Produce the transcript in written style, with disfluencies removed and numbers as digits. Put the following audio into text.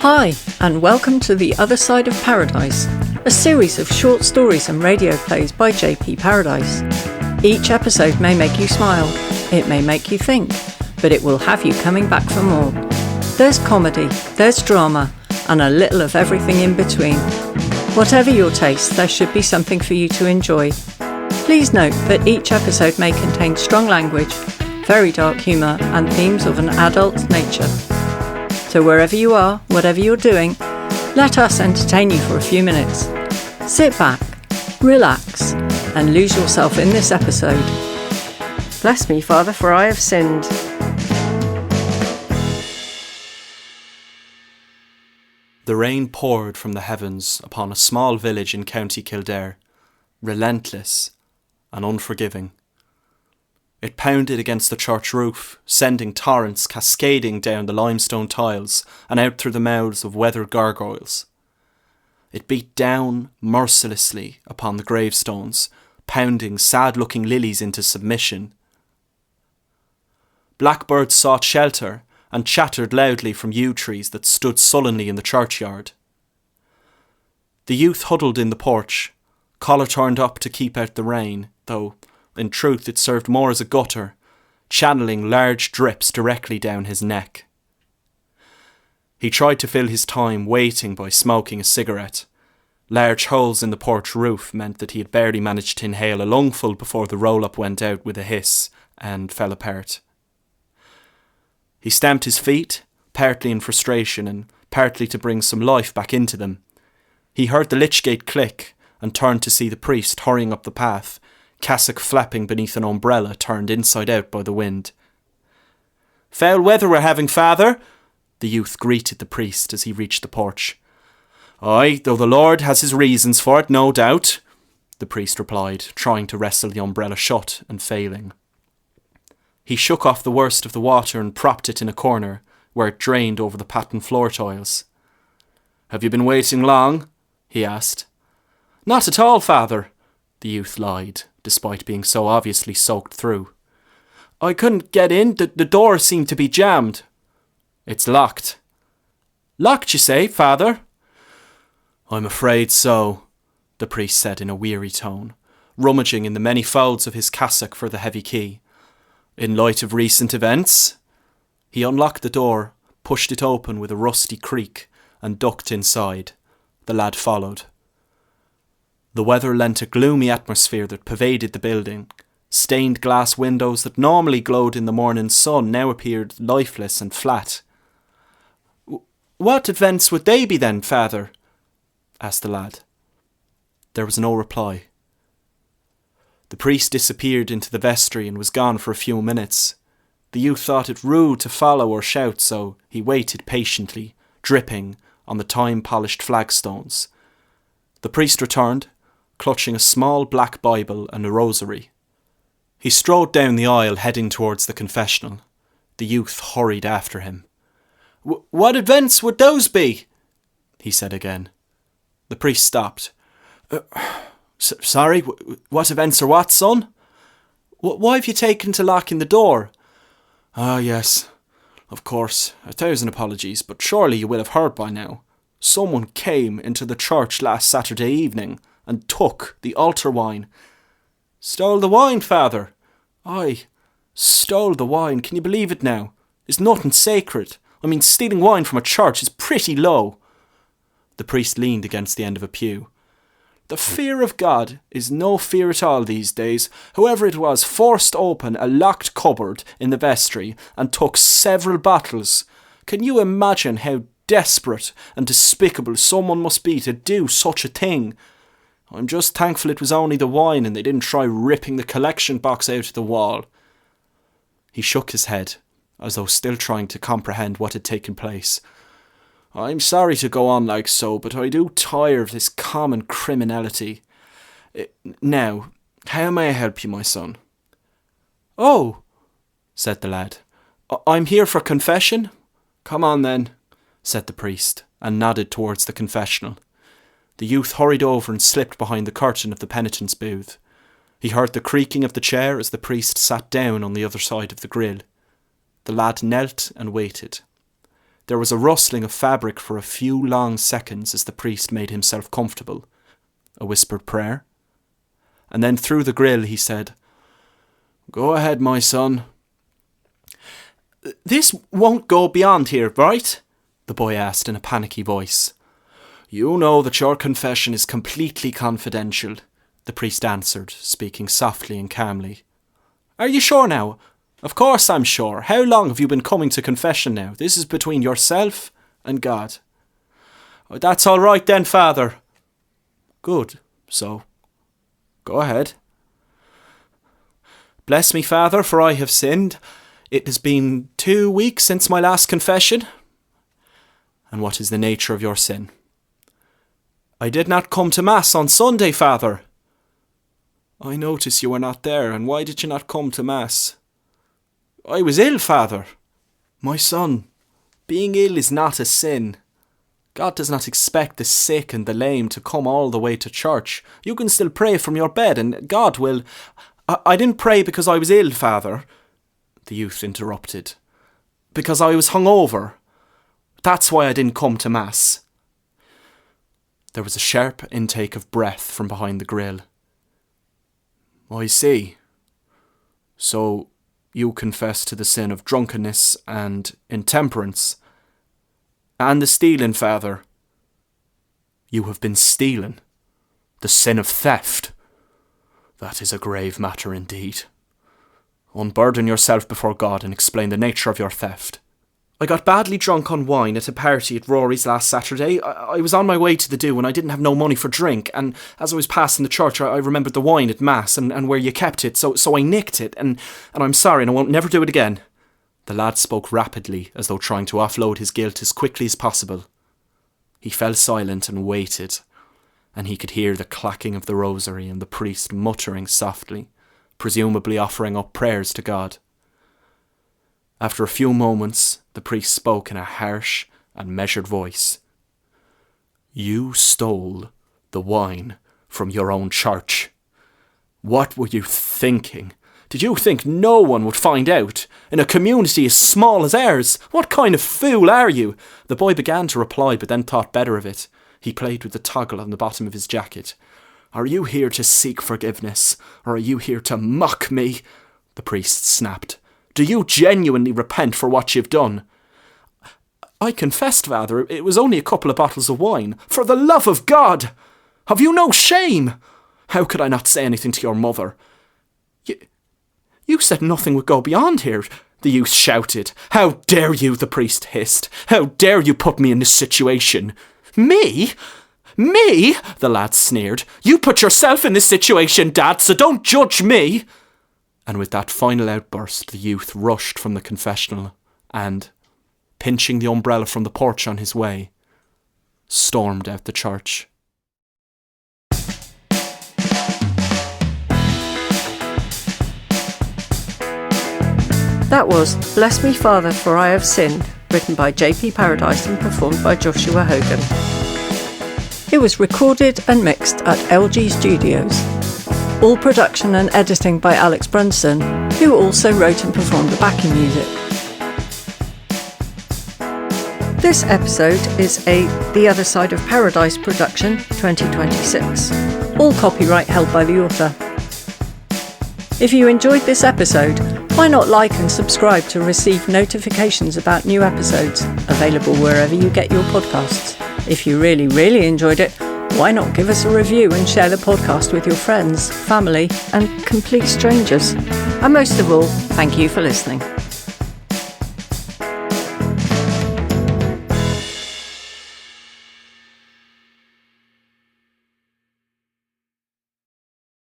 Hi, and welcome to The Other Side of Paradise, a series of short stories and radio plays by JP Paradise. Each episode may make you smile, it may make you think, but it will have you coming back for more. There's comedy, there's drama, and a little of everything in between. Whatever your taste, there should be something for you to enjoy. Please note that each episode may contain strong language, very dark humour, and themes of an adult nature. So wherever you are, whatever you're doing, let us entertain you for a few minutes. Sit back, relax, and lose yourself in this episode. Bless me, Father, for I have sinned. The rain poured from the heavens upon a small village in County Kildare, relentless and unforgiving. It pounded against the church roof, sending torrents cascading down the limestone tiles and out through the mouths of weathered gargoyles. It beat down mercilessly upon the gravestones, pounding sad-looking lilies into submission. Blackbirds sought shelter and chattered loudly from yew trees that stood sullenly in the churchyard. The youth huddled in the porch, collar turned up to keep out the rain, though in truth it served more as a gutter, channeling large drips directly down his neck. He tried to fill his time waiting by smoking a cigarette. Large holes in the porch roof meant that he had barely managed to inhale a lungful before the roll-up went out with a hiss and fell apart. He stamped his feet, partly in frustration and partly to bring some life back into them. He heard the lich gate click and turned to see the priest hurrying up the path, cassock flapping beneath an umbrella turned inside out by the wind. "Foul weather we're having, Father," the youth greeted the priest as he reached the porch. "Aye, though the Lord has his reasons for it, no doubt," the priest replied, trying to wrestle the umbrella shut and failing. He shook off the worst of the water and propped it in a corner, where it drained over the patterned floor tiles. "Have you been waiting long?" he asked. "Not at all, Father," the youth lied, despite being so obviously soaked through. "I couldn't get in, the door seemed to be jammed." "It's locked." "Locked, you say, Father?" "I'm afraid so," the priest said in a weary tone, rummaging in the many folds of his cassock for the heavy key. "In light of recent events?" He unlocked the door, pushed it open with a rusty creak, and ducked inside. The lad followed. The weather lent a gloomy atmosphere that pervaded the building. Stained glass windows that normally glowed in the morning sun now appeared lifeless and flat. "What events would they be then, Father?" asked the lad. There was no reply. The priest disappeared into the vestry and was gone for a few minutes. The youth thought it rude to follow or shout, so he waited patiently, dripping on the time-polished flagstones. The priest returned, clutching a small black Bible and a rosary. He strode down the aisle heading towards the confessional. The youth hurried after him. "What events would those be?" he said again. The priest stopped. Sorry, what events are what, son? Why have you taken to locking the door?" "Ah, yes, of course, 1,000 apologies, but surely you will have heard by now. Someone came into the church last Saturday evening and took the altar wine." "Stole the wine, Father?" "Aye, stole the wine. Can you believe it now? It's nothing sacred. I mean, stealing wine from a church is pretty low." The priest leaned against the end of a pew. "The fear of God is no fear at all these days. Whoever it was forced open a locked cupboard in the vestry and took several bottles. Can you imagine how desperate and despicable someone must be to do such a thing? I'm just thankful it was only the wine and they didn't try ripping the collection box out of the wall." He shook his head, as though still trying to comprehend what had taken place. "I'm sorry to go on like so, but I do tire of this common criminality. Now, how may I help you, my son?" "Oh," said the lad. "I'm here for confession?" "Come on then," said the priest, and nodded towards the confessional. The youth hurried over and slipped behind the curtain of the penitent's booth. He heard the creaking of the chair as the priest sat down on the other side of the grill. The lad knelt and waited. There was a rustling of fabric for a few long seconds as the priest made himself comfortable. A whispered prayer. And then through the grill he said, "Go ahead, my son." "This won't go beyond here, right?" the boy asked in a panicky voice. "You know that your confession is completely confidential," the priest answered, speaking softly and calmly. "Are you sure now?" "Of course I'm sure. How long have you been coming to confession now? This is between yourself and God." "Oh, that's all right then, Father." "Good. So, go ahead." "Bless me, Father, for I have sinned. It has been 2 weeks since my last confession." "And what is the nature of your sin?" "I did not come to Mass on Sunday, Father." "I notice you were not there, and why did you not come to Mass?" "I was ill, Father." "My son, being ill is not a sin. God does not expect the sick and the lame to come all the way to church. You can still pray from your bed, and God will—" I didn't pray because I was ill, Father," the youth interrupted. "Because I was hungover. That's why I didn't come to Mass." There was a sharp intake of breath from behind the grill. "I see. So you confess to the sin of drunkenness and intemperance. And the stealing, Father." "You have been stealing. The sin of theft. That is a grave matter indeed. Unburden yourself before God and explain the nature of your theft." "I got badly drunk on wine at a party at Rory's last Saturday. I was on my way to the do and I didn't have no money for drink, and as I was passing the church I remembered the wine at Mass and where you kept it, so I nicked it, and I'm sorry and I won't never do it again." The lad spoke rapidly, as though trying to offload his guilt as quickly as possible. He fell silent and waited, and he could hear the clacking of the rosary and the priest muttering softly, presumably offering up prayers to God. After a few moments, the priest spoke in a harsh and measured voice. "You stole the wine from your own church. What were you thinking? Did you think no one would find out? In a community as small as ours? What kind of fool are you?" The boy began to reply, but then thought better of it. He played with the toggle on the bottom of his jacket. "Are you here to seek forgiveness, or are you here to mock me?" the priest snapped. "Do you genuinely repent for what you've done?" "I confessed, Father. It was only a couple of bottles of wine. For the love of God! Have you no shame? How could I not say anything to your mother?" You said nothing would go beyond here," the youth shouted. "How dare you?" the priest hissed. "How dare you put me in this situation?" "Me? Me?" the lad sneered. "You put yourself in this situation, Dad, so don't judge me." And with that final outburst, the youth rushed from the confessional and, pinching the umbrella from the porch on his way, stormed out the church. That was Bless Me, Father, for I Have Sinned, written by JP Paradise and performed by Joshua Hogan. It was recorded and mixed at LG Studios. All production and editing by Alex Brunsdon, who also wrote and performed the backing music. This episode is a The Other Side of Paradise production 2026. All copyright held by the author. If you enjoyed this episode, why not like and subscribe to receive notifications about new episodes, available wherever you get your podcasts. If you really, really enjoyed it, why not give us a review and share the podcast with your friends, family, and complete strangers? And most of all, thank you for listening.